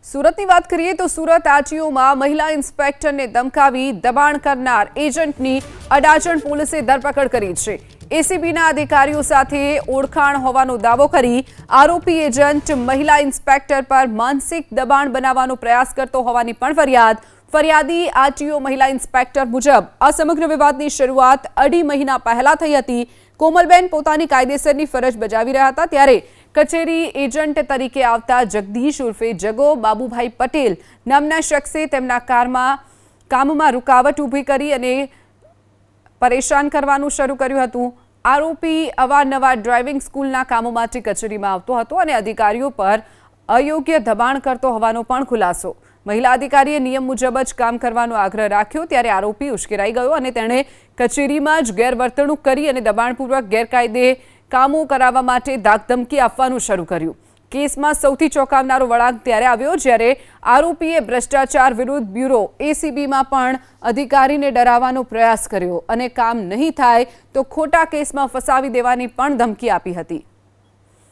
સુરતની વાત કરીએ તો સુરત આરટીઓમાં મહિલા ઇન્સ્પેક્ટરને ધમકાવી દબાણ કરનાર એજન્ટની અડાજણ પોલીસે ધરપકડ કરી છે। એસીબીના અધિકારીઓ સાથે ઓળખાણ હોવાનો દાવો કરી આરોપી એજન્ટ મહિલા ઇન્સ્પેક્ટર પર માનસિક દબાણ બનાવવાનો પ્રયાસ કરતો હોવાની પણ ફરિયાદી આરટીઓ મહિલા ઇન્સ્પેક્ટર મુજબ આ સમગ્ર વિવાદની શરૂઆત 2.5 મહિના પહેલા થઈ હતી। કોમલબેન પોતાની કાયદેસરની ફરજ બજાવી રહ્યા હતા ત્યારે કચેરી એજન્ટ તરીકે આવતા જગદીશ ઉર્ફે જગો બાબુભાઈ પટેલ નામના શખ્સે તેમના કામમાં રૂકાવટ ઊભી કરી અને પરેશાન કરવાનું શરૂ કર્યું હતું। આરોપી અવારનવાર ડ્રાઇવિંગ સ્કૂલના કામો માટે કચેરીમાં આવતો હતો અને અધિકારીઓ પર અયોગ્ય દબાણ કરતો હોવાનો પણ ખુલાસો। મહિલા અધિકારીએ નિયમ મુજબ જ કામ કરવાનો આગ્રહ રાખ્યો ત્યારે આરોપી ઉશ્કેરાઈ ગયો અને તેણે કચેરીમાં જ ગેરવર્તણૂક કરી અને દબાણપૂર્વક ગેરકાયદે કામો કરાવવા માટે ધાકધમકી આપવાનું શરૂ કર્યું। કેસમાં સૌથી ચોંકાવનારો વળાંક ત્યારે આવ્યો જ્યારે આરોપીએ ભ્રષ્ટાચાર વિરુદ્ધ બ્યુરો એસીબીમાં પણ અધિકારીને ડરાવવાનો પ્રયાસ કર્યો અને કામ નહીં થાય તો ખોટા કેસમાં ફસાવી દેવાની પણ ધમકી આપી હતી।